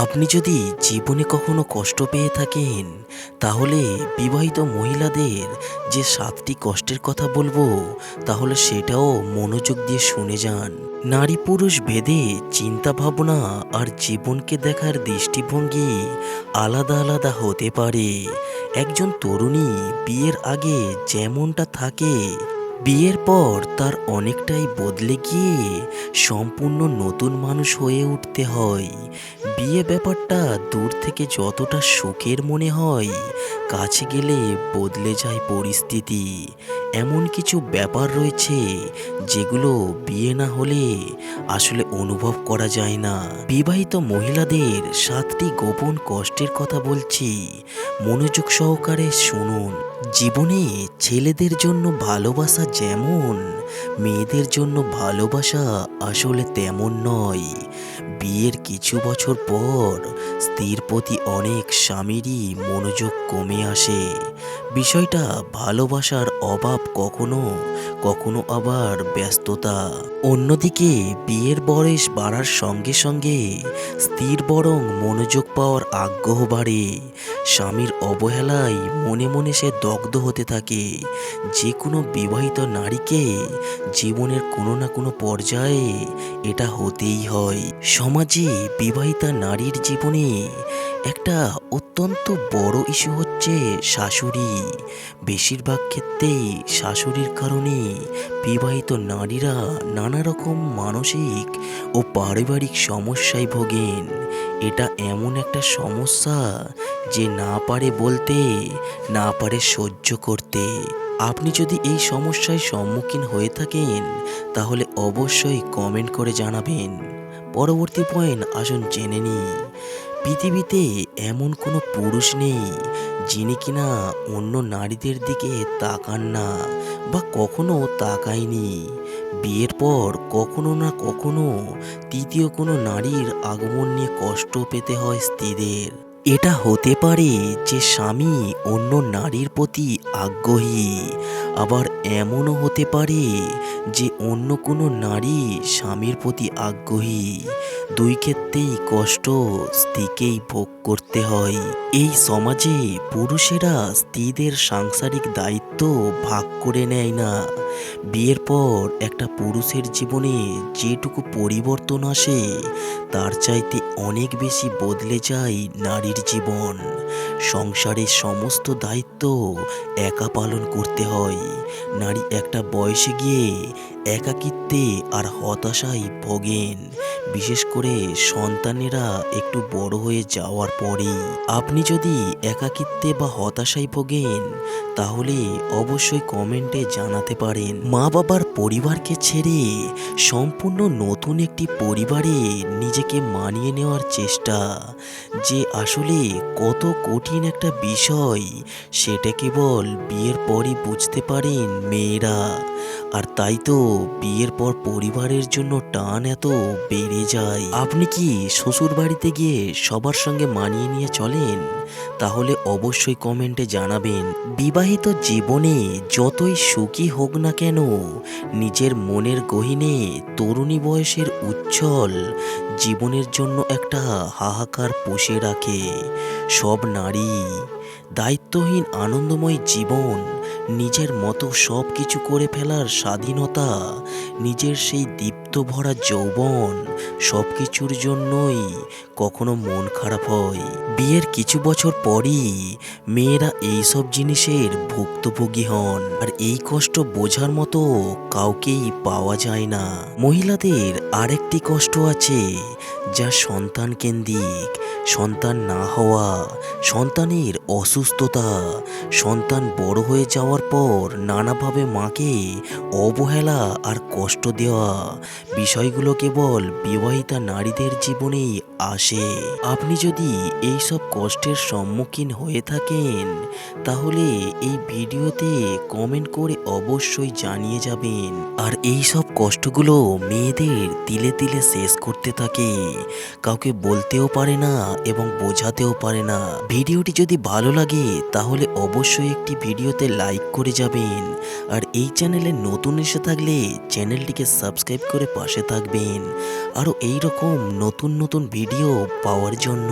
আপনি যদি জীবনে কখনো কষ্ট পেয়ে থাকেন, তাহলে বিবাহিত মহিলাদের যে ৭টি কষ্টের কথা বলবো, তাহলে সেটাও মনোযোগ দিয়ে শুনে যান। নারী পুরুষ ভেদে চিন্তা ভাবনা আর জীবনকে দেখার দৃষ্টিভঙ্গি আলাদা আলাদা হতে পারে। একজন তরুণী বিয়ের আগে যেমনটা থাকে, বিয়ের পর তার অনেকটাই বদলে গিয়ে সম্পূর্ণ নতুন মানুষ হয়ে উঠতে হয়। বিয়ে ব্যাপারটা দূর থেকে যতটা সুখের মনে হয়, কাছে গেলে বদলে যায় পরিস্থিতি। এমন কিছু ব্যাপার রয়েছে যেগুলো বিয়ে না হলে আসলে অনুভব করা যায় না। বিবাহিত মহিলাদের ৭টি গোপন কষ্টের কথা বলছি, মনোযোগ সহকারে শুনুন। জীবনে ছেলেদের জন্য ভালোবাসা যেমন, মেয়েদের জন্য ভালোবাসা আসলে তেমন নয়। বিয়ের কিছু বছর পর স্ত্রীর প্রতি অনেক স্বামীরই মনোযোগ কমে আসে। বিষয়টা ভালোবাসার অভাব, কখনো কখনো আবার ব্যস্ততা। অন্যদিকে বিয়ের বয়স বাড়ার সঙ্গে সঙ্গে স্ত্রীর বরং মনোযোগ পাওয়ার আগ্রহ বাড়ে। স্বামীর অবহেলায় মনে মনে সে দগ্ধ হতে থাকে। যে কোনো বিবাহিত নারীকে জীবনের কোনো না কোনো পর্যায়ে এটা হতেই হয়। সমাজে বিবাহিতা নারীর জীবনে একটা অত্যন্ত বড় ইস্যু হচ্ছে শাশুড়ি। বেশিরভাগ ক্ষেত্রেই শাশুড়ির কারণে বিবাহিত নারীরা নানা রকম মানসিক ও পারিবারিক সমস্যায় ভোগেন। এটা এমন একটা সমস্যা যে না পারে বলতে, না পারে সহ্য করতে। আপনি যদি এই সমস্যায় সম্মুখীন হয়ে থাকেন, তাহলে অবশ্যই কমেন্ট করে জানাবেন। পরবর্তী পয়েন্ট আসুন জেনে নিই। পৃথিবীতে এমন কোনো পুরুষ নেই যিনি কিনা অন্য নারীদের দিকে তাকান না বা কখনো তাকায়নি। বিয়ের পর কখনো না কখনো তৃতীয় কোনো নারীর আগমন নিয়ে কষ্ট পেতে হয় স্ত্রীদের। এটা হতে পারে যে স্বামী অন্য নারীর প্রতি আগ্রহী, আবার এমনও হতে পারে যে অন্য কোনো নারী স্বামীর প্রতি আগ্রহী। দুই ক্ষেত্রেই কষ্ট স্ত্রীকেই ভোগ করতে হয়। এই সমাজে পুরুষেরা স্ত্রীদের সাংসারিক দায়িত্ব ভাগ করে নেয় না। বিয়ের পর একটা পুরুষের জীবনে যেটুকু পরিবর্তন আসে, তার চাইতে অনেক বেশি বদলে যায় নারীর জীবন। সংসারের সমস্ত দায়িত্ব একা পালন করতে হয়। নারী একটা বয়সে গিয়ে একাকিত্বে আর হতাশায় ভোগেন, বিশেষ করে সন্তানেরা একটু বড় হয়ে যাওয়ার পরেই। আপনি যদি একাকিত্বে বা হতাশায় ভোগেন, তাহলে অবশ্যই কমেন্টে জানাতে পারেন। মা বাবার পরিবারকে ছেড়ে সম্পূর্ণ নতুন একটি পরিবারে নিজেকে মানিয়ে নেওয়ার চেষ্টা যে আসলে কত কঠিন একটা বিষয়, সেটা কেবল বিয়ের পরই বুঝতে পারেন মেয়েরা। আর তাই তো বিয়ের পর পরিবারের জন্য টান এত বেড়ে যায়। আপনি কি শ্বশুর বাড়িতে গিয়ে সবার সঙ্গে মানিয়ে নিয়ে চলেন? তাহলে অবশ্যই কমেন্টে জানাবেন। বিবাহিত জীবনে যতই সুখী হোক না কেন, নিজের মনের গহীনে তরুণী বয়সের উচ্ছল জীবনের জন্য একটা হাহাকার পুষে রাখে। সব নারী দায়িত্বহীন আনন্দময় জীবন, নিজের মতো সব কিছু করে ফেলার স্বাধীনতা, নিজের সেই দীপ্ত ভরা যৌবন, সব কিছুর জন্যই কখনো মন খারাপ হয়। বিয়ের কিছু বছর পরই মেয়েরা এইসব জিনিসের ভুক্তভোগী হন, আর এই কষ্ট বোঝার মতো কাউকেই পাওয়া যায় না। মহিলাদের আরেকটি কষ্ট আছে, যা সন্তান কেন্দ্রিক। সন্তান না হওয়া, সন্তানের অসুস্থতা, সন্তান বড় হয়ে যাওয়ার পর নানাভাবে মাকে অবহেলা আর কষ্ট দেওয়া, বিষয়গুলো কেবল বিবাহিতা নারীদের জীবনেই আসে। আপনি যদি এইসব কষ্টের সম্মুখীন হয়ে থাকেন, তাহলে এই ভিডিওতে কমেন্ট করে অবশ্যই জানিয়ে যাবেন। আর এইসব কষ্টগুলো মেয়েদের তিলে তিলে শেষ করতে থাকে, কাউকে বলতেও পারে না এবং বোঝাতেও পারে না। ভিডিওটি যদি ভালো লাগে, তাহলে অবশ্যই একটি ভিডিওতে লাইক করে যাবেন। আর এই চ্যানেলে নতুন এসে থাকলে চ্যানেলটিকে সাবস্ক্রাইব করে পাশে থাকবেন। আর আরও এই রকম নতুন নতুন ভিডিও পাওয়ার জন্য।